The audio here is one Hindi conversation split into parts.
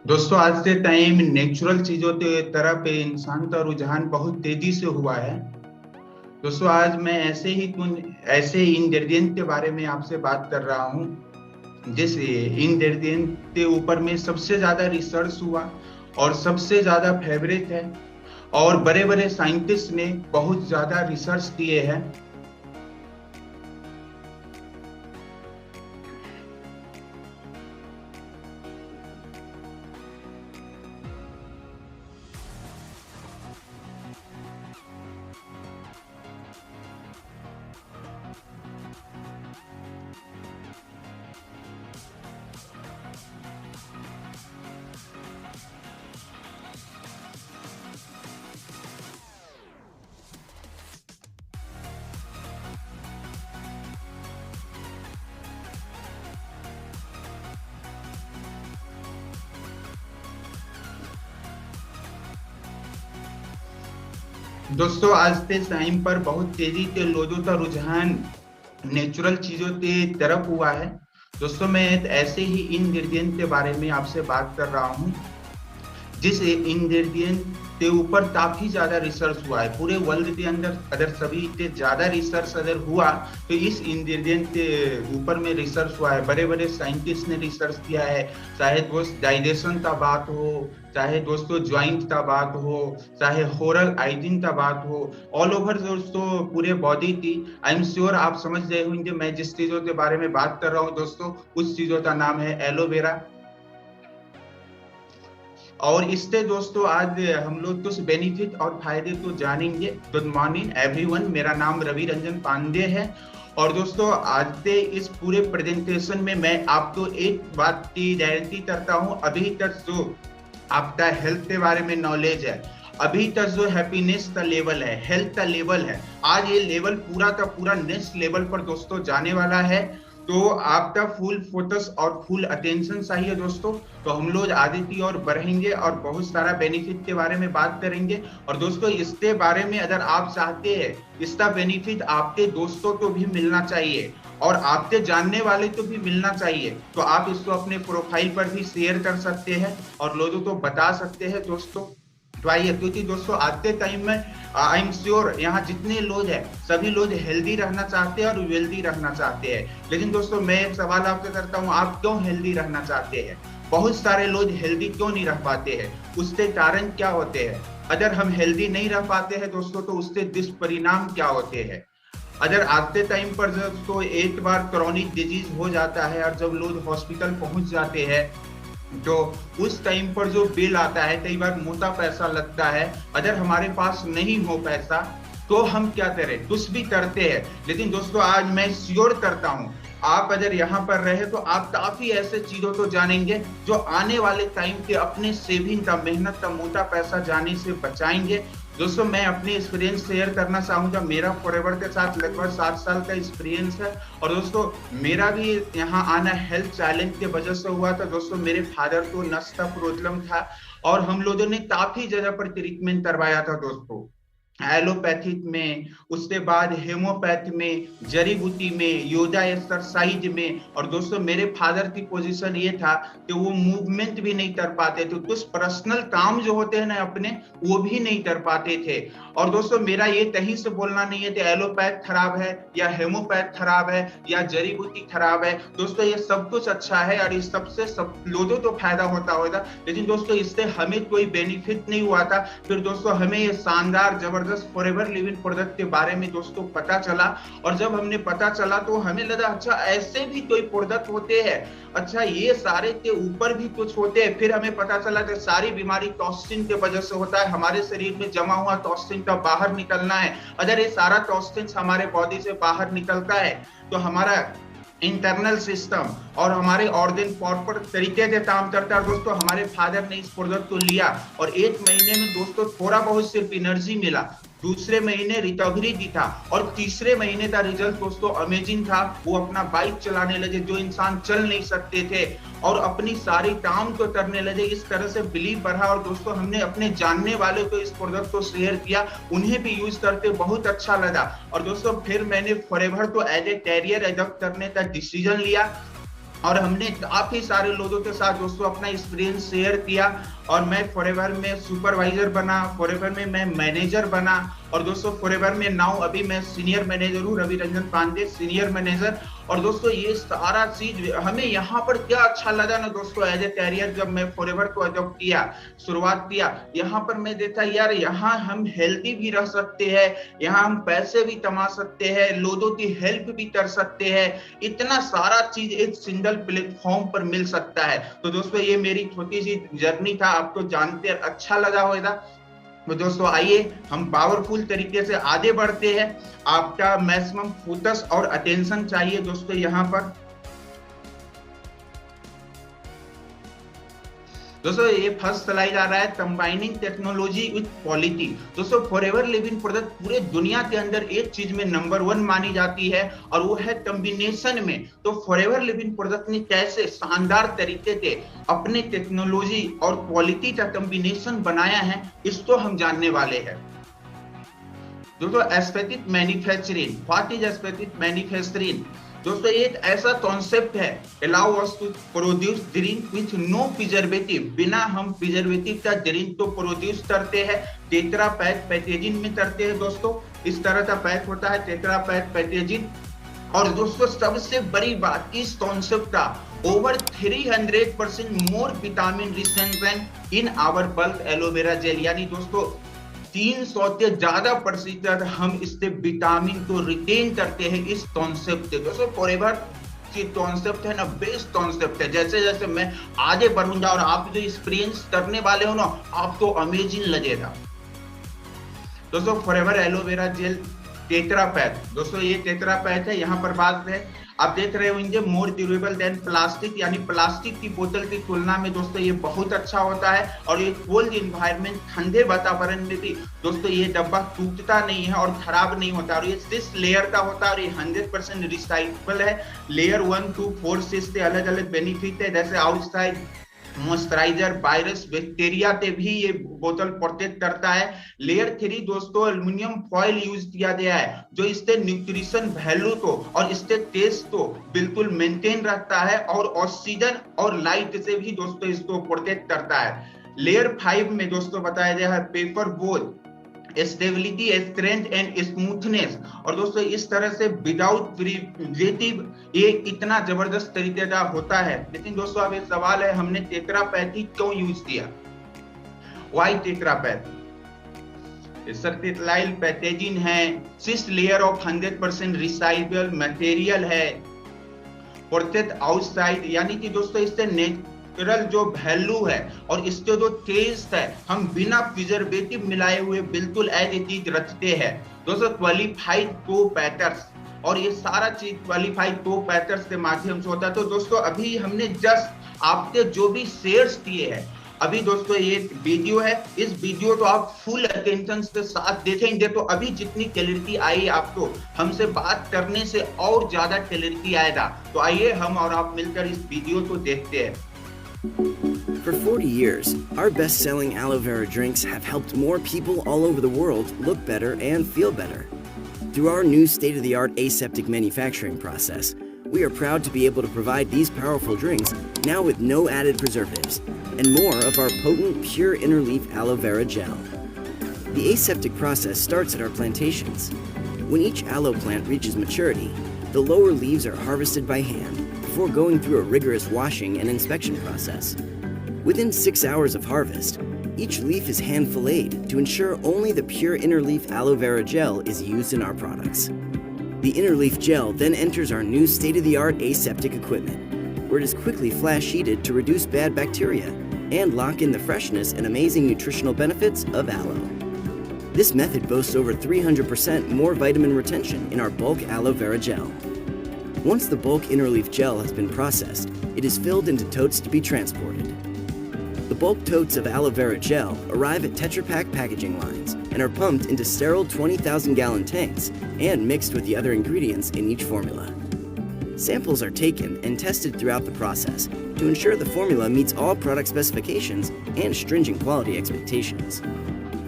दोस्तों आज के टाइम नेचुरल चीजों के तरफ इंसान का रुझान बहुत तेजी से हुआ है। दोस्तों आज मैं ऐसे इंग्रेडिएंट के बारे में आपसे बात कर रहा हूँ जिस इंग्रेडिएंट के ऊपर में सबसे ज्यादा रिसर्च हुआ और सबसे ज्यादा फेवरेट है और बड़े बड़े साइंटिस्ट ने बहुत ज्यादा रिसर्च किए हैं। दोस्तों आज के टाइम पर बहुत तेजी से लोगों का रुझान नेचुरल चीजों की तरफ हुआ है। दोस्तों मैं एक ऐसे ही इंग्रेडिएंट के बारे में आपसे बात कर रहा हूँ जिस इंग्रेडिएंट के ऊपर काफी ज्यादा रिसर्च हुआ है पूरे वर्ल्ड के अंदर। अगर सभी से ज्यादा रिसर्च अगर हुआ तो इस इंग्रेडिएंट के ऊपर में रिसर्च हुआ है। बड़े बड़े साइंटिस्ट ने रिसर्च किया है, चाहे दोस्त डाइजेशन का बात हो, चाहे दोस्तों ज्वाइंट का बात हो, चाहे ओरल हाइजीन का बात हो, ऑल ओवर दोस्तों पूरे बॉडी की। आई एम श्योर आप समझ रहे होंगे मैं जिस चीजों के बारे में बात कर रहा हूँ दोस्तों, उस चीजों का नाम है एलोवेरा। और इससे दोस्तों आज हम लोग कुछ बेनिफिट और फायदे तो जानेंगे। गुड मॉर्निंग एवरीवन, मेरा नाम रवि रंजन पांडे है। और दोस्तों आज के इस पूरे प्रेजेंटेशन में मैं आपको एक बात की गारंटी करता हूं, अभी तक जो आपका हेल्थ के बारे में नॉलेज है, अभी तक जो हैप्पीनेस का लेवल है, हेल्थ का लेवल है, आज ये लेवल पूरा का पूरा नेक्स्ट लेवल पर दोस्तों जाने वाला है। तो आपका फुल फोकस और फुल अटेंशन चाहिए दोस्तों। तो हम लोग आगे की ओर बढ़ेंगे और बहुत सारा बेनिफिट के बारे में बात करेंगे। और दोस्तों इसके बारे में अगर आप चाहते हैं इसका बेनिफिट आपके दोस्तों को भी मिलना चाहिए और आपके जानने वाले को भी मिलना चाहिए, तो आप इसको अपने प्रोफाइल पर भी शेयर कर सकते हैं और लोगों को बता सकते हैं दोस्तों। तो आइए, क्योंकि दोस्तों आज के टाइम में आई एम श्योर यहाँ जितने लोग हैं सभी लोग हेल्दी रहना चाहते हैं और वेल्दी रहना चाहते हैं। लेकिन दोस्तों मैं एक सवाल आपसे करता हूँ, आप क्यों हेल्दी रहना चाहते हैं? बहुत सारे लोग हेल्दी क्यों नहीं रह पाते हैं? उसके कारण क्या होते हैं? अगर हम हेल्दी नहीं रह पाते हैं दोस्तों तो उसके दुष्परिणाम क्या होते हैं? अगर आज के टाइम पर दोस्तों एक बार क्रॉनिक डिजीज हो जाता है और जब लोग हॉस्पिटल पहुंच जाते हैं तो उस टाइम पर जो बिल आता है, कई बार मोटा पैसा लगता है। अगर हमारे पास नहीं हो पैसा तो हम क्या करें? कुछ भी करते हैं। लेकिन दोस्तों आज मैं श्योर करता हूं आप अगर यहाँ पर रहे तो आप काफी ऐसे चीजों को जानेंगे जो आने वाले टाइम के अपने सेविंग का, मेहनत का मोटा पैसा जाने से बचाएंगे। दोस्तों मैं अपनी एक्सपीरियंस शेयर करना चाहूंगा। मेरा फॉरएवर के साथ लगभग 7 साल का एक्सपीरियंस है और दोस्तों मेरा भी यहाँ आना हेल्थ चैलेंज के वजह से हुआ था। दोस्तों मेरे फादर को नस का प्रॉब्लम था और हम लोगों ने काफी जगह पर ट्रीटमेंट करवाया था दोस्तों, एलोपैथिक में, उसके बाद हेमोपैथ में, जड़ी बूटी में, योगा एक्सरसाइज में। और दोस्तों मेरे फादर की पोजीशन ये था कि वो मूवमेंट भी नहीं कर पाते थे, कुछ पर्सनल काम जो होते हैं ना अपने, वो भी नहीं कर पाते थे। और दोस्तों मेरा ये कहीं से बोलना नहीं है कि एलोपैथ खराब है या हेमोपैथ खराब है या जड़ी बूटी खराब है। दोस्तों ये सब कुछ अच्छा है और इस सबसे सब लोगों को फायदा होता होगा, लेकिन दोस्तों इससे हमें कोई बेनिफिट नहीं हुआ था। फिर दोस्तों हमें ये शानदार जबरदस्त फॉरएवर लिविंग प्रोडक्ट के बारे में दोस्तों पता चला। और जब हमने पता चला तो हमें लगा अच्छा ऐसे भी कोई प्रोडक्ट होते हैं, अच्छा ये सारे के ऊपर भी कुछ होते हैं। फिर हमें पता चला कि सारी बीमारी टॉक्सिन के वजह से होता है, हमारे शरीर में जमा हुआ टॉक्सिन का बाहर निकलना है। अगर ये सारा टॉक्सिन हमारे बॉडी से बाहर निकलता है तो हमारा इंटरनल सिस्टम और हमारे ऑर्गन प्रॉपर तरीके से काम करता है। दोस्तों हमारे फादर ने इस प्रोडक्ट को लिया और 1 महीने में दोस्तों थोड़ा बहुत सिर्फ एनर्जी मिला, दूसरे महीने रिकवरी दी था और तीसरे महीने का रिजल्ट दोस्तों अमेजिंग था। वो अपना बाइक चलाने लगे, जो इंसान चल नहीं सकते थे, और अपनी सारी काम को करने लगे। इस तरह से बिलीव बढ़ा और दोस्तों हमने अपने जानने वाले को इस प्रोडक्ट को शेयर किया, उन्हें भी यूज करके बहुत अच्छा लगा। और दोस्तों फिर मैंने फॉरएवर को एज ए कैरियर एडॉप्ट करने का डिसीजन लिया और हमने काफी सारे लोगों के साथ दोस्तों अपना एक्सपीरियंस शेयर किया और मैं फॉरएवर में सुपरवाइजर बना, फॉरएवर में मैं मैनेजर बना और दोस्तों फॉरएवर में नाउ अभी मैं सीनियर मैनेजर हूँ, रवि रंजन पांडे सीनियर मैनेजर। और दोस्तों ये सारा चीज हमें यहाँ पर क्या अच्छा लगा ना दोस्तों, एज ए कैरियर जब मैं फॉरएवर को अडॉप्ट किया, शुरुआत किया, यहाँ पर मैं देखा यार यहाँ हम हेल्दी भी रह सकते हैं, यहाँ हम पैसे भी कमा सकते हैं, लोगों की हेल्प भी कर सकते हैं, इतना सारा चीज एक सिंगल प्लेटफॉर्म पर मिल सकता है। तो दोस्तों ये मेरी छोटी सी जर्नी था, आपको जानते अच्छा लगा होगा। तो दोस्तों आइए हम पावरफुल तरीके से आगे बढ़ते हैं। आपका मैक्सिमम फोकस और अटेंशन चाहिए दोस्तों यहाँ पर। दोस्तों ये फर्स्ट स्लाइड आ रहा है, कंबाइनिंग टेक्नोलॉजी विद क्वालिटी। दोस्तों फॉरएवर लिविंग प्रोडक्ट पूरे दुनिया के अंदर एक चीज में नंबर 1 मानी जाती है और वो है कॉम्बिनेशन में। तो फॉरएवर लिविंग प्रोडक्ट ने कैसे शानदार तरीके से अपने टेक्नोलॉजी और क्वालिटी का कॉम्बिनेशन बनाया है, इसको हम जानने वाले हैं। दोस्तों aesthetic manufacturing, what is aesthetic manufacturing? दोस्तों ये एक ऐसा कॉन्सेप्ट है, allow us to produce drink with no preservative, बिना हम प्रिजर्वेटिव का ड्रिंक तो प्रोड्यूस करते हैं। टेट्रा पैक पैकेजिंग में करते हैं दोस्तों, इस तरह का पैक होता है टेट्रा पैक पैकेजिंग। और दोस्तों सबसे बड़ी बात, इस कॉन्सेप्ट का over 300% more vitamin recent in our bulk aloe vera gel, यानी दोस्तों 300 से ज्यादा प्रतिशत हम इससे विटामिन को रिटेन करते हैं इस कॉन्सेप्ट से। दोस्तों फॉरएवर की कॉन्सेप्ट है ना, बेस्ट कॉन्सेप्ट है। जैसे जैसे मैं आगे बढ़ूंगा और आप जो एक्सपीरियंस करने वाले हो ना, आपको अमेजिंग लगेगा। दोस्तों forever aloe vera gel tetra pack, दोस्तों ये टेट्रा पैक है, यहाँ पर बात है आप देख रहे होंगे मोर ड्यूरेबल देन प्लास्टिक, यानी प्लास्टिक की बोतल की तुलना में दोस्तों ये बहुत अच्छा होता है। और ये कोल्ड इन्वायरमेंट, ठंडे वातावरण में भी दोस्तों ये डब्बा टूटता नहीं है और खराब नहीं होता। और ये 6 लेयर का होता है और ये 100% रिसाइक्लेबल है। लेयर 1 to 4 से अलग अलग बेनिफिट है, जैसे आउटसाइड मॉइस्चराइजर, वायरस, बैक्टीरिया से भी ये बोतल प्रोटेक्ट करता है। लेयर 3 दोस्तों एल्युमिनियम फॉइल यूज किया गया है, जो इससे न्यूट्रिशन वैल्यू को और इससे टेस्ट को बिल्कुल मेंटेन रखता है और ऑक्सीजन और लाइट से भी दोस्तों इसको प्रोटेक्ट करता है। लेयर 5 में दोस्तों बताया गया है paper board, stability, strength and smoothness. और दोस्तों इस तरह से विदाउट प्रिजर्वेटिव ये इतना जबरदस्त तरीके का होता है। लेकिन दोस्तों अब एक सवाल है, हमने टेट्रा पैक ही क्यों यूज किया? Why tetra pack? Certified packaging है, 6 लेयर ऑफ 100% रिसाइक्लेबल मटेरियल है, प्रोटेक्ट आउटसाइड, यानी कि दोस्तों इससे नेचुरल जो वैल्यू है और इसके जो टेस्ट है हम बिना प्रिजर्वेटिव मिलाए हुए बिल्कुल एज इट इज रखते हैं। दोस्तों क्वालिफाइड को पैटर्स, और ये सारा चीज क्वालिफाइड को पैटर्स के माध्यम से होता है। तो दोस्तों अभी हमने जस्ट आपके जो भी शेयर्स दिए हैं, अभी दोस्तों ये वीडियो है, इस वीडियो को आप फुल अटेंशन के साथ देखेंगे तो अभी जितनी क्लैरिटी आई आपको हमसे बात करने से और ज्यादा क्लैरिटी आएगा। तो आइए हम और आप मिलकर इस वीडियो को देखते हैं। For 40 years, our best-selling aloe vera drinks have helped more people all over the world look better and feel better. Through our new state-of-the-art aseptic manufacturing process, we are proud to be able to provide these powerful drinks now with no added preservatives and more of our potent, pure inner leaf aloe vera gel. The aseptic process starts at our plantations. When each aloe plant reaches maturity, the lower leaves are harvested by hand before going through a rigorous washing and inspection process. Within 6 hours of harvest, each leaf is hand filleted to ensure only the pure inner leaf aloe vera gel is used in our products. The inner leaf gel then enters our new state-of-the-art aseptic equipment, where it is quickly flash heated to reduce bad bacteria and lock in the freshness and amazing nutritional benefits of aloe. This method boasts over 300% more vitamin retention in our bulk aloe vera gel. Once the bulk inner leaf gel has been processed, it is filled into totes to be transported. The bulk totes of aloe vera gel arrive at Tetra Pak packaging lines and are pumped into sterile 20,000-gallon tanks and mixed with the other ingredients in each formula. Samples are taken and tested throughout the process to ensure the formula meets all product specifications and stringent quality expectations.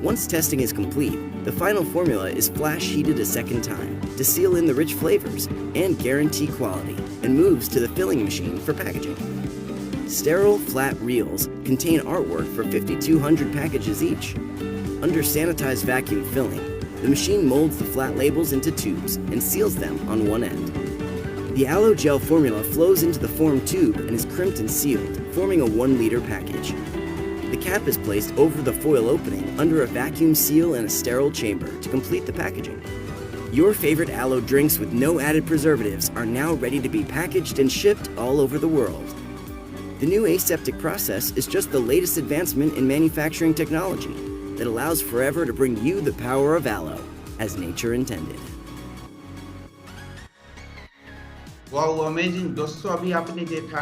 Once testing is complete, the final formula is flash heated a second time to seal in the rich flavors and guarantee quality. and moves to the filling machine for packaging. Sterile flat reels contain artwork for 5,200 packages each. Under sanitized vacuum filling, the machine molds the flat labels into tubes and seals them on one end. The aloe gel formula flows into the form tube and is crimped and sealed, forming a 1-liter package. The cap is placed over the foil opening under a vacuum seal and a sterile chamber to complete the packaging. Your favorite aloe drinks with no added preservatives are now ready to be packaged and shipped all over the world. The new aseptic process is just the latest advancement in manufacturing technology that allows Forever to bring you the power of aloe, as nature intended. Wow amazing दोस्तों, अभी आपने देखा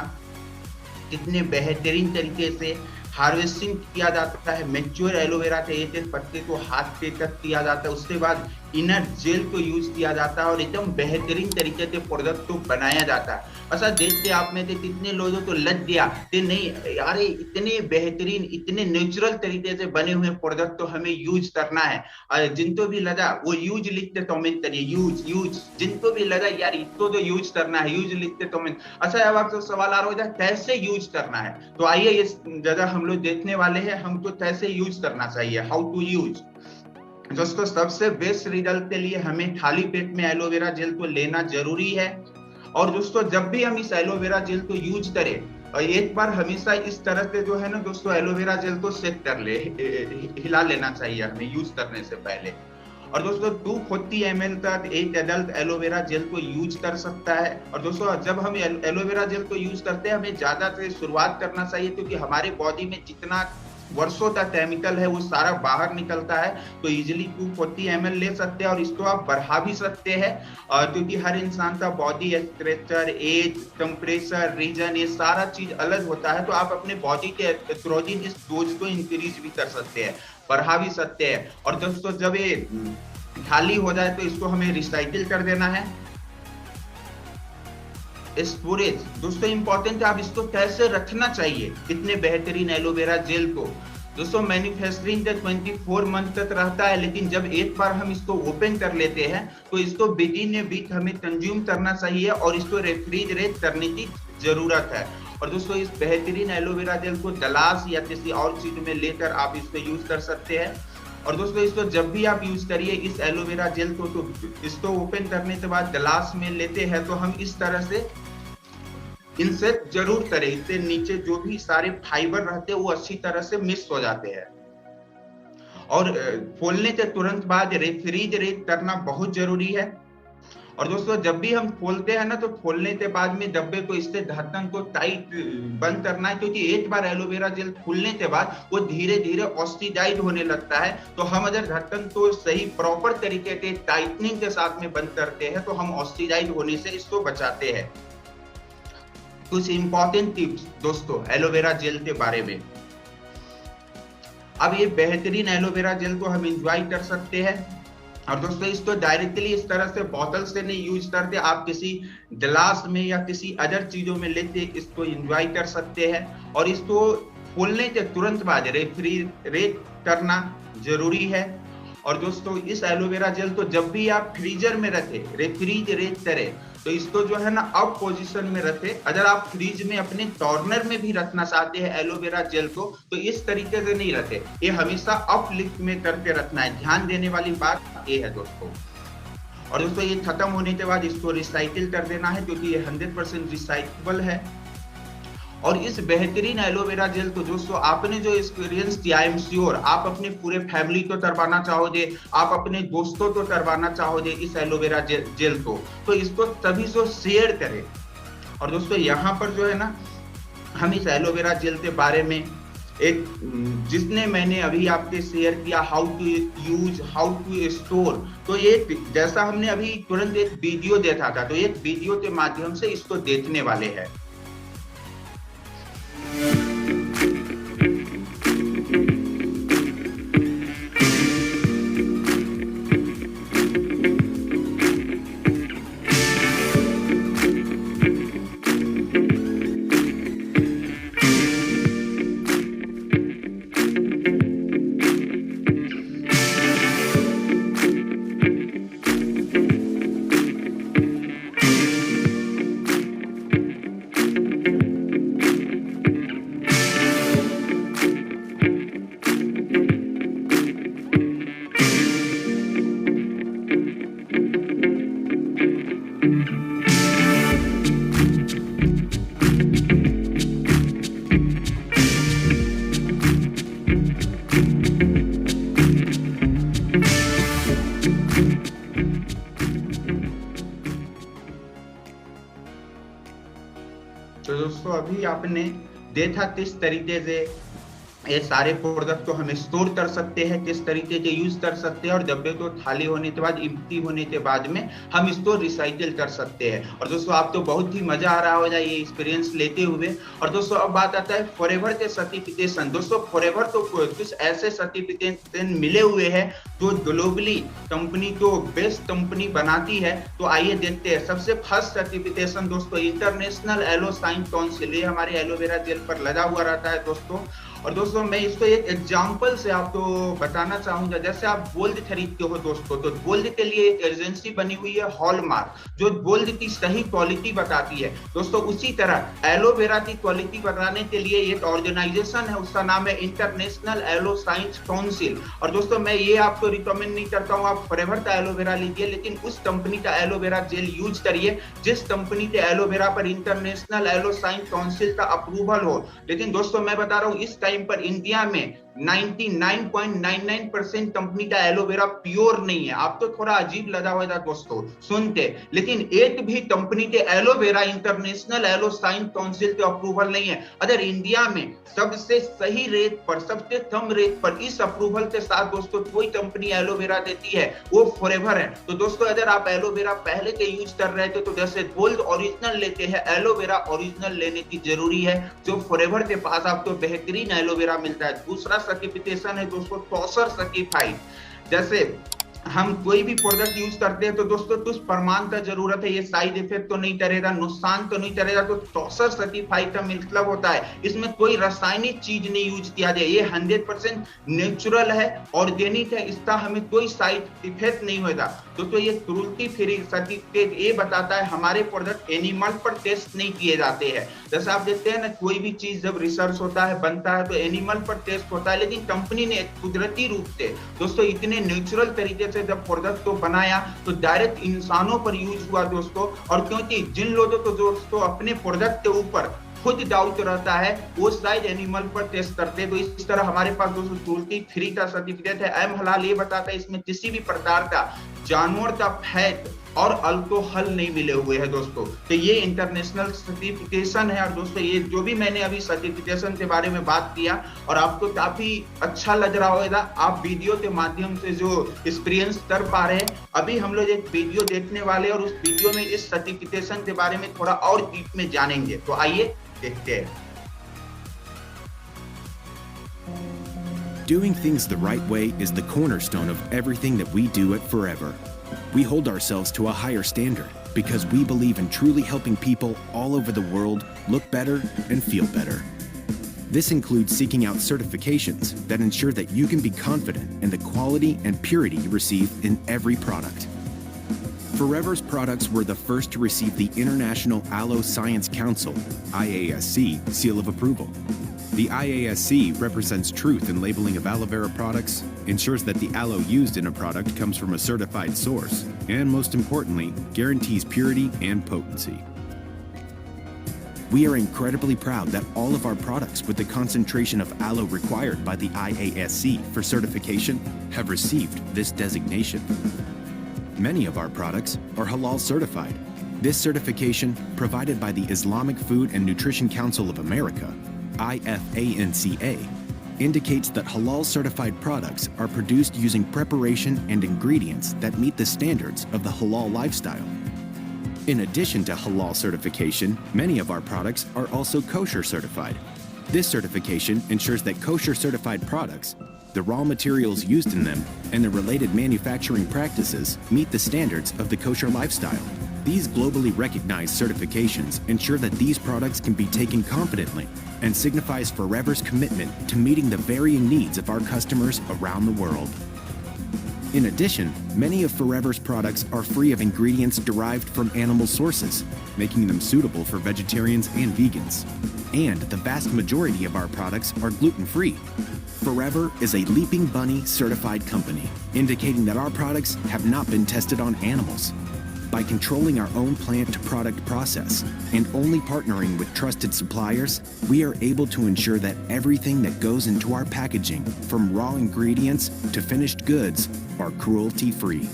कितने बेहतरीन तरीके से हार्वेस्टिंग किया जाता है। मैच्योर एलोवेरा के एक पत्ते को हाथ पे तक किया जाता है, उसके बाद इनर जेल को यूज किया जाता है और एकदम बेहतरीन तरीके से प्रोडक्ट को बनाया जाता है। ऐसा देख के आप में से कितने लोगों को लग गया कि नहीं यार इतने बेहतरीन इतने नेचुरल तरीके से बने हुए प्रोडक्ट तो हमें यूज करना है। जिनको भी लगा वो यूज लिखते कमेंट करिए, यूज यूज। जिनको भी लगा यार इसको तो यूज करना है, यूज लिखते कमेंट। अच्छा, अब आपसे सवाल आ रहा है कैसे यूज करना है, तो आइए इस जगह हम लोग देखने वाले हैं हमको कैसे यूज करना चाहिए, हाउ टू यूज। दोस्तों, सबसे बेस्ट रिजल्ट के लिए हमें खाली पेट में एलोवेरा जेल को लेना जरूरी है। और दोस्तों, जब भी हम इस एलोवेरा जेल को यूज करें और एक बार हमेशा इस तरह से जो है ना दोस्तों एलोवेरा जेल को सेट कर ले, हिला लेना चाहिए हमें यूज करने से पहले। और दोस्तों 240 ml तक एक एडल्ट एलोवेरा जेल को यूज कर सकता है। और दोस्तों जब हम एलोवेरा जेल को यूज करते हैं हमें ज्यादा से शुरुआत करना चाहिए, क्योंकि हमारे बॉडी में जितना वर्षों तक केमिकल है वो सारा बाहर निकलता है। तो इजिली 240 ml ले सकते हैं और इसको आप बढ़ा भी सकते हैं, क्योंकि हर इंसान का body structure, age, temperature, region ये सारा चीज अलग होता है। तो आप अपने बॉडी के अकॉर्डिंग इस डोज को इंक्रीज भी कर सकते हैं, बढ़ा भी सकते हैं। और दोस्तों जब ये खाली हो जाए तो इसको हमें रिसाइकिल कर देना है। स्टोरेज दोस्तों इंपॉर्टेंट है, आप इसको कैसे रखना चाहिए इतने बेहतरीन एलोवेरा जेल को। दोस्तों मैन्युफैक्चरिंग तक 24 मंथ तक रहता है, लेकिन जब एक बार हम इसको ओपन कर लेते हैं तो इसको विदिन ए वीक हमें कंज्यूम करना चाहिए और इसको रेफ्रिजरेट करने की जरूरत है। और दोस्तों इस बेहतरीन एलोवेरा जेल को ग्लास या किसी और चीज में लेकर आप इसको यूज कर सकते हैं। और दोस्तों इसको जब भी आप यूज करिए इस एलोवेरा जेल को, तो इसको ओपन करने के बाद ग्लास में लेते हैं तो हम इस तरह से इंसर्ट जरूर करें, इससे नीचे जो भी सारे फाइबर रहते हैं वो अच्छी तरह से मिक्स हो जाते हैं। और खोलने के तुरंत बाद रेफ्रिजरेट करना बहुत जरूरी है। और दोस्तों जब भी हम खोलते हैं ना तो खोलने के बाद में डब्बे को इससे ढक्कन को टाइट बंद करना है, क्योंकि एक बार एलोवेरा जेल खुलने के बाद वो धीरे धीरे ऑक्सीडाइज होने लगता है। तो हम अगर ढक्कन को सही प्रॉपर तरीके के टाइटनिंग के साथ में बंद करते हैं तो हम ऑक्सीडाइज होने से इसको बचाते हैं। कुछ इंपॉर्टेंट टिप्स दोस्तों एलोवेरा जेल के बारे में। अब ये बेहतरीन एलोवेरा जेल को हम एंजॉय कर सकते हैं। और दोस्तों इसको डायरेक्टली इस तरह से बोतल से नहीं यूज करते, आप किसी गिलास में या किसी अदर चीजों में लेते इसको एंजॉय कर सकते हैं। और इसको खोलने के तुरंत बाद रेफ्रिजरेट करना जरूरी है। और दोस्तों इस एलोवेरा जेल को जब भी आप फ्रीजर में रखें, रेफ्रिजरेट करें, तो इसको जो है ना अप पोजीशन में रखें। अगर आप फ्रिज में अपने कॉर्नर में भी रखना चाहते हैं एलोवेरा जेल को तो इस तरीके से नहीं रखें, ये हमेशा अप लिफ्ट में करके रखना है। ध्यान देने वाली बात ये है दोस्तों। और दोस्तों ये खत्म होने के बाद इसको रिसाइकिल कर देना है, क्योंकि ये 100% रिसाइकेबल है। और इस बेहतरीन एलोवेरा जेल को दोस्तों आपने जो एक्सपीरियंस किया, आई एम श्योर आप अपने पूरे फैमिली को करवाना चाहोगे, आप अपने दोस्तों को करवाना चाहोगे इस एलोवेरा जेल को, तो इसको सभी से शेयर करें। और दोस्तों यहाँ पर जो है ना हम इस एलोवेरा जेल के बारे में एक जिसने मैंने अभी आपके शेयर किया how to use, how to store, तो ये जैसा हमने अभी तुरंत एक वीडियो देखा था, तो एक वीडियो के माध्यम से इसको देखने वाले हैं। अभी आपने देखा किस तरीके से ये सारे प्रोडक्ट को हम स्टोर कर सकते हैं, किस तरीके से यूज कर सकते हैं, और डब्बे को खाली होने के बाद, एम्प्टी होने के बाद में हम इसको रिसाइकिल कर सकते हैं। और दोस्तों आप तो बहुत ही मजा आ रहा होगा ये एक्सपीरियंस लेते हुए। और दोस्तों अब बात आता है फॉरएवर के सर्टिफिकेशन। दोस्तों फॉरएवर तो कुछ ऐसे सर्टिफिकेशन मिले हुए हैं जो ग्लोबली कंपनी को बेस्ट कंपनी बनाती है। तो आइए देखते हैं। सबसे फर्स्ट सर्टिफिकेशन दोस्तों इंटरनेशनल एलो साइंस काउंसिल, ये हमारे एलोवेरा जेल पर लगा हुआ रहता है दोस्तों। और दोस्तों मैं इसको एक एग्जांपल से आपको बताना चाहूंगा। जैसे आप गोल्ड खरीदते हो दोस्तों, तो गोल्ड के लिए एक एजेंसी बनी हुई है हॉलमार्क, जो गोल्ड की सही क्वालिटी बताती है दोस्तों। उसी तरह एलोवेरा की क्वालिटी बताने के लिए एक ऑर्गेनाइजेशन है, उसका नाम है इंटरनेशनल एलो साइंस काउंसिल। और दोस्तों मैं ये आपको रिकमेंड नहीं करता हूँ आप फॉरएवर का एलोवेरा लीजिए, लेकिन उस कंपनी का एलोवेरा जेल यूज करिए जिस कंपनी के एलोवेरा पर इंटरनेशनल एलो साइंस काउंसिल का अप्रूवल हो। लेकिन दोस्तों मैं बता रहा हूँ इस टाइम पर इंडिया में 99.99% कंपनी का एलोवेरा प्योर नहीं है। आप तो थोड़ा अजीब लगा होगा दोस्तों सुनते, लेकिन एक भी कंपनी के aloe vera international aloe science council के अप्रूवल नहीं है। अगर इंडिया में सबसे सही रेट पर, सबसे कम रेट पर इस अप्रूवल के साथ दोस्तों कोई कंपनी एलोवेरा देती है वो फॉरएवर है। तो दोस्तों अगर आप एलोवेरा पहले के यूज कर रहे थे तो जैसे गोल्ड ओरिजिनल लेते हैं, एलोवेरा ओरिजिनल लेने की जरूरी है, जो फॉरएवर के पास आपको बेहतरीन एलोवेरा मिलता है। दूसरा सर्टिफिकेशन है दोस्तों टॉसर सर्टिफाइड। जैसे हम कोई भी प्रोडक्ट यूज करते हैं तो दोस्तों कुछ प्रमाण का जरूरत है, ये साइड इफेक्ट तो नहीं करेगा, नुकसान तो नहीं करेगा। तो टॉसर सर्टिफाइड का मतलब होता है इसमें कोई रासायनिक चीज नहीं यूज किया जाए, ये 100% नेचुरल है, ऑर्गेनिक है, इसका हमें कोई साइड इफेक्ट नहीं होगा। दोस्तों ये क्रूल्टी फ्री सर्टिफिकेट ये बताता है हमारे प्रोडक्ट एनिमल पर टेस्ट नहीं किए जाते हैं। जैसे आप देखते हैं ना कोई भी चीज जब रिसर्च होता है, बनता है, तो एनिमल पर टेस्ट होता है, लेकिन कंपनी ने कुदरती रूप से दोस्तों इतने नेचुरल तरीके से जब प्रोडक्ट को बनाया तो डायरेक्ट इंसानों पर यूज हुआ दोस्तों। और क्योंकि जिन लोगों को दोस्तों अपने प्रोडक्ट के ऊपर खुद डाउट रहता है वो शायद एनिमल पर टेस्ट करते हैं। तो इस तरह हमारे पास दोस्तों क्रूल्टी फ्री का सर्टिफिकेट है। एम हलाल ये बताता है इसमें किसी भी प्रकार का जानवर का फैट और अल्कोहल नहीं मिले हुए हैं दोस्तों। तो ये इंटरनेशनल सर्टिफिकेशन है। और दोस्तों ये जो भी मैंने अभी सर्टिफिकेशन के बारे में बात किया और आपको काफी अच्छा लग रहा होगा, आप वीडियो के माध्यम से जो एक्सपीरियंस कर पा रहे हैं। अभी हम लोग एक वीडियो देखने वाले और उस वीडियो में इस सर्टिफिकेशन के बारे में थोड़ा और डीप में जानेंगे। तो आइए देखते हैं। Doing things the right way is the cornerstone of everything that we do at Forever. We hold ourselves to a higher standard because we believe in truly helping people all over the world look better and feel better. This includes seeking out certifications that ensure that you can be confident in the quality and purity you receive in every product. Forever's products were the first to receive the International Aloe Science Council (IASC) seal of approval. The IASC represents truth in labeling of aloe vera products, ensures that the aloe used in a product comes from a certified source, and most importantly, guarantees purity and potency. We are incredibly proud that all of our products with the concentration of aloe required by the IASC for certification have received this designation. Many of our products are halal certified. This certification, provided by the Islamic Food and Nutrition Council of America, IFANCA, indicates that halal certified products are produced using preparation and ingredients that meet the standards of the halal lifestyle. In addition to halal certification, many of our products are also kosher certified. This certification ensures that kosher certified products, the raw materials used in them, and the related manufacturing practices meet the standards of the kosher lifestyle. These globally recognized certifications ensure that these products can be taken confidently and signifies Forever's commitment to meeting the varying needs of our customers around the world. In addition, many of Forever's products are free of ingredients derived from animal sources, making them suitable for vegetarians and vegans. And the vast majority of our products are gluten-free. Forever is a Leaping Bunny certified company, indicating that our products have not been tested on animals. By controlling our own plant-to-product process and only partnering with trusted suppliers, we are able to ensure that everything that goes into our packaging, from raw ingredients to finished goods, are cruelty-free.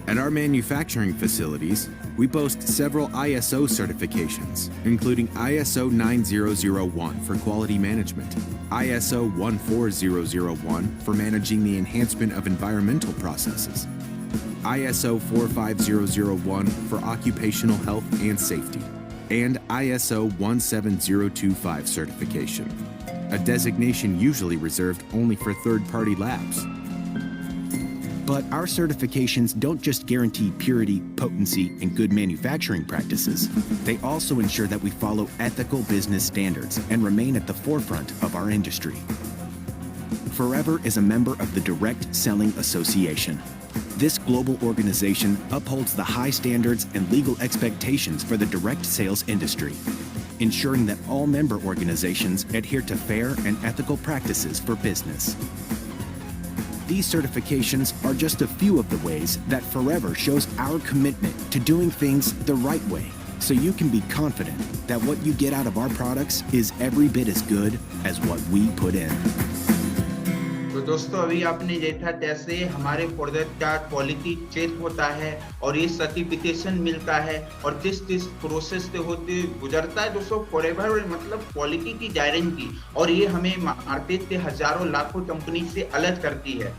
At our manufacturing facilities, we boast several ISO certifications, including ISO 9001 for quality management, ISO 14001 for managing the enhancement of environmental processes, ISO 45001 for occupational health and safety, and ISO 17025 certification, a designation usually reserved only for third-party labs. But our certifications don't just guarantee purity, potency, and good manufacturing practices. They also ensure that we follow ethical business standards and remain at the forefront of our industry. Forever is a member of the Direct Selling Association. This global organization upholds the high standards and legal expectations for the direct sales industry, ensuring that all member organizations adhere to fair and ethical practices for business. These certifications are just a few of the ways that Forever shows our commitment to doing things the right way, so you can be confident that what you get out of our products is every bit as good as what we put in. तो दोस्तों अभी आपने देखा कैसे हमारे प्रोडक्ट का क्वालिटी चेक होता है और ये सर्टिफिकेशन मिलता है और किस प्रोसेस से होते गुजरता है दोस्तों फॉरएवर मतलब क्वालिटी की गारंटी और ये हमें मार्केट के हजारों लाखों कंपनी से अलग करती है।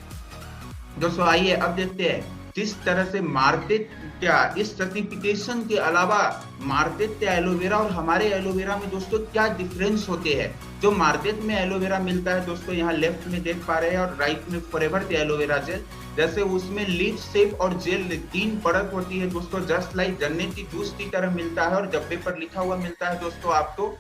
दोस्तों आइए अब देखते हैं किस तरह से मार्केट क्या इस सर्टिफिकेशन के अलावा मार्केट के एलोवेरा और हमारे एलोवेरा में दोस्तों क्या डिफरेंस होते हैं। जो मार्केट में एलोवेरा मिलता है दोस्तों यहाँ लेफ्ट में देख पा रहे हैं और राइट में फॉरएवर के एलोवेरा जेल, जैसे उसमें लीफ शेप और जेल 3 परत होती है दोस्तों, जस्ट लाइक गन्ने की जूस की तरह मिलता है और डब्बे पर लिखा हुआ मिलता है दोस्तों आपको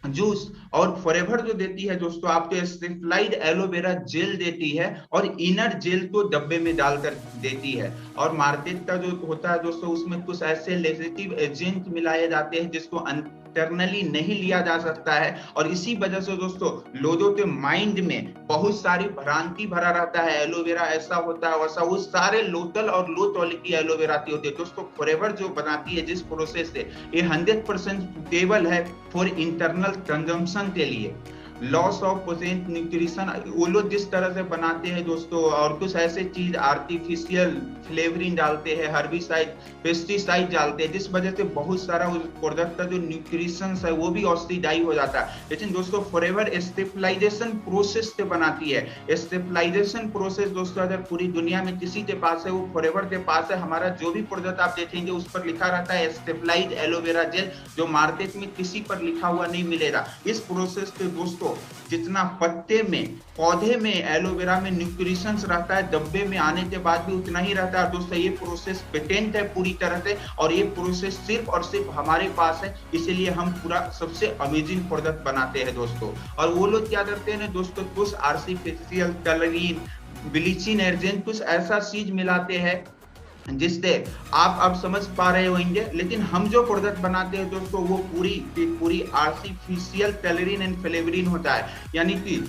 जूस। और फॉरएवर जो देती है दोस्तों आपको स्टेफलाइड एलोवेरा जेल देती है और इनर जेल तो डब्बे में डालकर देती है। और मार्केट का जो होता है दोस्तों उसमें कुछ ऐसे लेजेटिव एजेंट मिलाए जाते हैं जिसको इंटरनली नहीं लिया जा सकता है और इसी वजह से दोस्तों लोगों के माइंड में बहुत सारी भ्रांति भरा रहता है एलोवेरा ऐसा होता है वैसा, वो सारे लोकल और लो क्वालिटी एलोवेरा होती है दोस्तों। फॉरएवर जो बनाती है जिस प्रोसेस से ये 100% सुटेबल है फॉर इंटरनल कंजम्पशन के लिए। लॉस ऑफ पोटेंट न्यूट्रिशन वो लोग जिस तरह से बनाते हैं दोस्तों और कुछ ऐसे चीज आर्टिफिशियल फ्लेवरिंग डालते हैं, हर्बिसाइड पेस्टिसाइड डालते हैं जिस वजह से बहुत सारा उस प्रोडक्ट का जो न्यूट्रिशन है वो भी ऑक्सीडाइज हो जाता है। लेकिन दोस्तों फॉरएवर स्टेबलाइजेशन प्रोसेस से बनाती है। स्टेबलाइजेशन प्रोसेस दोस्तों अगर पूरी दुनिया में किसी के पास है वो फॉरएवर के पास है। हमारा जो भी प्रोडक्ट आप देखेंगे उस पर लिखा रहता है स्टेबलाइज एलोवेरा जेल, जो मार्केट में किसी पर लिखा हुआ नहीं मिलेगा। इस प्रोसेस के दोस्तों जितना पत्ते में पौधे में एलोवेरा में न्यूट्रिशन रहता है डब्बे में आने के बाद भी उतना ही रहता है दोस्तों। ये प्रोसेस पेटेंट है पूरी तरह से और ये प्रोसेस सिर्फ और सिर्फ हमारे पास है, इसीलिए हम पूरा सबसे अमेजिंग प्रोडक्ट बनाते हैं दोस्तों। और वो लोग क्या करते हैं दोस्तों कुछ आर्टिफिशियल कलरिंग ब्लीचिंग एजेंट कुछ ऐसा चीज मिलाते हैं जिससे आप अब समझ पा रहे होंगे। लेकिन हम जो प्रोडक्ट बनाते हैं दोस्तों वो पूरी आर्टिफिशियल कलरिंग एंड फ्लेवरिंग होता है, यानी कि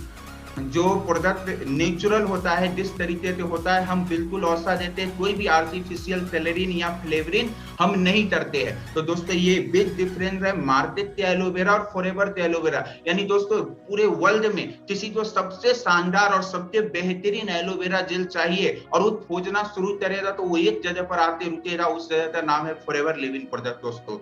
जो प्रोडक्ट नेचुरल होता है जिस तरीके से होता है हम बिल्कुल वैसा देते हैं, कोई भी आर्टिफिशियल कलरिंग या फ्लेवरिंग हम नहीं करते हैं। तो दोस्तों ये बिग डिफरेंस है मार्केट के एलोवेरा और फॉरएवर के एलोवेरा। यानी दोस्तों पूरे वर्ल्ड में किसी को सबसे शानदार और सबसे बेहतरीन एलोवेरा जेल चाहिए और वो खोजना शुरू करेगा तो वो एक जगह पर आते रुकेगा, उस जगह का नाम है फॉरएवर लिविंग प्रोडक्ट दोस्तों।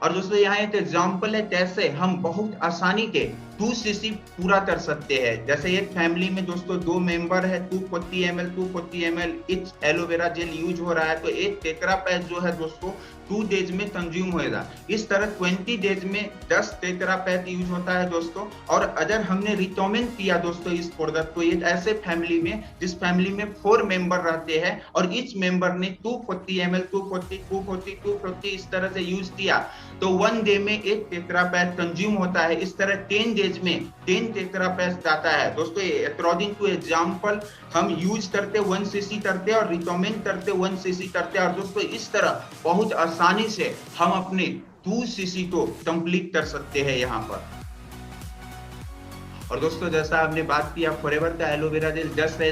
और दोस्तों यहाँ एक एग्जाम्पल है कैसे हम बहुत आसानी के 2cc पूरा कर सकते हैं। जैसे एक फैमिली में दोस्तों 2 मेंबर है, 240 ml etch aloe vera gel use हो रहा है तो एक टेट्रा पैक जो है दोस्तों 2 डेज में कंज्यूम होएगा। इस तरह 20 डेज में 10 टेट्रा पैक यूज होता है दोस्तों। और अगर हमने रिकमेंड किया दोस्तों इस प्रोडक्ट को एक ऐसे फैमिली में जिस फैमिली में 4 मेंबर रहते हैं और इच मेंबर ने 240 ml 240 इस तरह से यूज किया तो 1 डे में एक टेट्रा पैक कंज्यूम होता है। इस तरह 10 डेज में 10 टेट्रा पैक जाता है दोस्तों। अकॉर्डिंग टू एग्जांपल हम यूज करते 1cc करते और रिकमेंड करते 1cc करते और दोस्तों इस तरह बहुत आसानी से हम अपने 2cc को कंप्लीट कर सकते हैं यहाँ पर। और दोस्तों जैसा हमने बात किया फॉरएवर का एलोवेरा जेल जस्ट है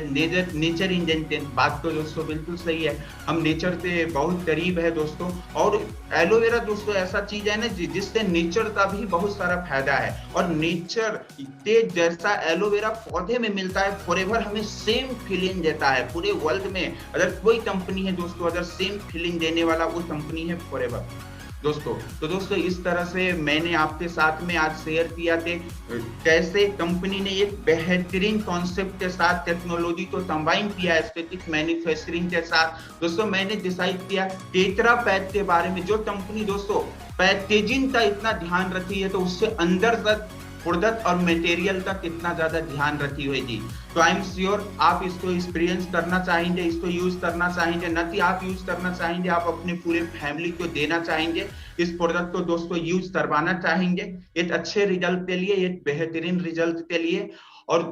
नेचर इंडेंटेड, बात तो दोस्तों बिल्कुल सही है, हम नेचर से बहुत करीब है दोस्तों। और एलोवेरा दोस्तों ऐसा चीज है ना जिससे नेचर का भी बहुत सारा फायदा है, और नेचर के जैसा एलोवेरा पौधे में मिलता है फॉरएवर हमें सेम फीलिंग देता है। पूरे वर्ल्ड में अगर कोई कंपनी है दोस्तों अगर सेम फीलिंग देने वाला वो कंपनी है फॉरएवर दोस्तों। तो दोस्तों इस तरह से मैंने आपके साथ में आज शेयर किया थे कैसे कंपनी ने एक बेहतरीन कॉन्सेप्ट के साथ टेक्नोलॉजी को कंबाइन किया एस्थेटिक मैन्युफैक्चरिंग के साथ। दोस्तों मैंने डिसाइड किया टेट्रा पैक के बारे में, जो कंपनी दोस्तों पैकेजिंग का इतना ध्यान रखी है तो उससे अंदर तक प्रोडक्ट और मटेरियल का कितना ज्यादा ध्यान रखी होगी। तो आई एम श्योर आप इसको एक्सपीरियंस करना चाहेंगे, इसको यूज करना चाहेंगे, न कि आप यूज करना चाहेंगे, आप अपने पूरे फैमिली को देना चाहेंगे, इस प्रोडक्ट को दोस्तों यूज करवाना चाहेंगे एक अच्छे रिजल्ट के लिए, एक बेहतरीन रिजल्ट के लिए। और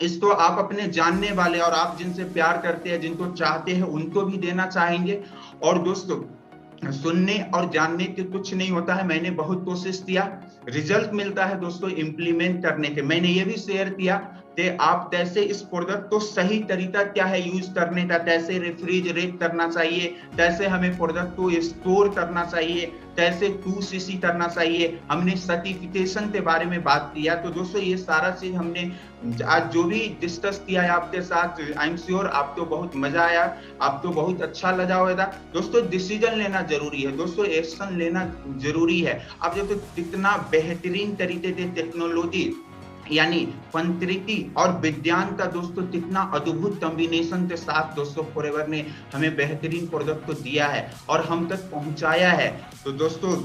इसको आप अपने जानने वाले और आप जिनसे प्यार करते हैं, जिनको चाहते हैं, उनको भी देना चाहेंगे। और दोस्तों सुनने और जानने के कुछ नहीं होता है, मैंने बहुत कोशिश किया, रिजल्ट मिलता है दोस्तों इम्प्लीमेंट करने के। मैंने ये भी शेयर किया कि आप कैसे इस प्रोडक्ट को सही तरीका क्या है यूज करने का, कैसे रेफ्रिजरेट करना चाहिए, कैसे हमें प्रोडक्ट को स्टोर करना चाहिए, कैसे 2cc करना चाहिए, हमने सर्टिफिकेशन के बारे में बात किया। तो दोस्तों ये सारा चीज हमने आज जो भी डिस्कस किया है आपके साथ, आई एम श्योर आपको बहुत मजा आया, आपको बहुत अच्छा लगा होगा। दोस्तों डिसीजन लेना जरूरी है दोस्तों, एक्शन लेना जरूरी है। आप जो कितना बेहतरीन तरीके से टेक्नोलॉजी यानी फंतरिकी और विज्ञान का दोस्तों कितना अद्भुत कॉम्बिनेशन के साथ दोस्तों फॉरएवर ने हमें बेहतरीन प्रोडक्ट को दिया है और हम तक पहुंचाया है। तो दोस्तों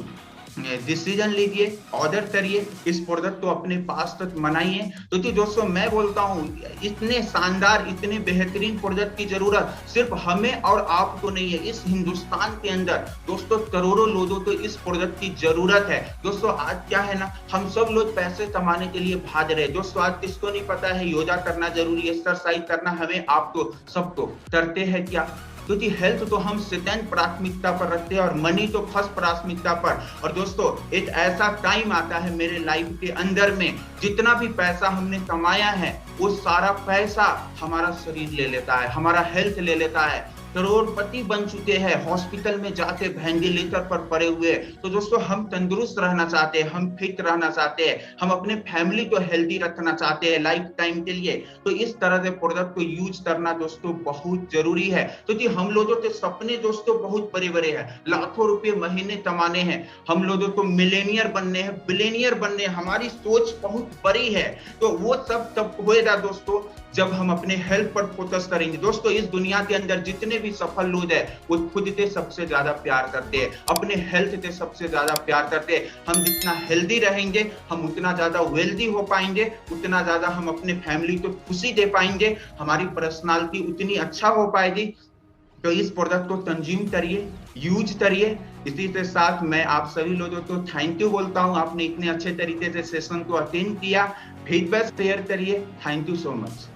डिसीजन लीजिए, ऑर्डर करिए, इस प्रोडक्ट को अपने पास तक मनाइए। क्योंकि दोस्तों मैं बोलता हूँ इतने शानदार इतने बेहतरीन प्रोडक्ट की जरूरत सिर्फ हमें और आपको नहीं है, इस हिंदुस्तान के अंदर दोस्तों करोड़ों लोगों को इस प्रोडक्ट की जरूरत है। दोस्तों आज क्या है ना, हम सब लोग पैसे कमाने के लिए भाग रहे हैं। दोस्तों आज किसको नहीं पता है योगा करना जरूरी है, एक्सरसाइज करना हमें आपको सबको, करते हैं क्या? क्योंकि हेल्थ तो हम सेकंड प्राथमिकता पर रखते हैं और मनी तो फर्स्ट प्राथमिकता पर। और दोस्तों एक ऐसा टाइम आता है मेरे लाइफ के अंदर में जितना भी पैसा हमने कमाया है वो सारा पैसा हमारा शरीर ले लेता है, हमारा हेल्थ ले लेता है। करोड़पति बन चुके हैं, हॉस्पिटल में जाके वेंटिलेटर पर पड़े हुए। तो दोस्तों हम तंदुरुस्त रहना चाहते हैं, हम फिट रहना चाहते हैं, हम अपने फैमिली को हेल्दी रखना चाहते हैं लाइफ टाइम के लिए। तो इस तरह से प्रोडक्ट को यूज करना दोस्तों बहुत जरूरी है। क्योंकि हम लोगों के सपने दोस्तों बहुत बड़े बड़े हैं, लाखों रुपए महीने कमाने हैं, हम लोगों को मिलेनियर बनने हैं, बिलियनियर बनने हैं, हमारी सोच बहुत बड़ी है। तो वो सब तब होएगा दोस्तों जब हम अपने हेल्थ पर फोकस करेंगे। दोस्तों इस दुनिया के अंदर जितने भी सफल लोग हैं वो खुद से सबसे ज्यादा प्यार करते हैं, अपने हेल्थ से सबसे ज्यादा प्यार करते हैं। हम जितना हेल्दी रहेंगे हम उतना ज्यादा वेल्दी हो पाएंगे, उतना ज्यादा हम अपने फैमिली को खुशी दे पाएंगे, हमारी पर्सनालिटी उतनी अच्छा हो पाएगी। तो इस प्रोडक्ट को कंज्यूम करिए, यूज करिए। इसी के साथ मैं आप सभी लोगों को थैंक यू बोलता हूं, आपने इतने अच्छे तरीके से सेशन को अटेंड किया। फीडबैक शेयर करिए। Thank you so much.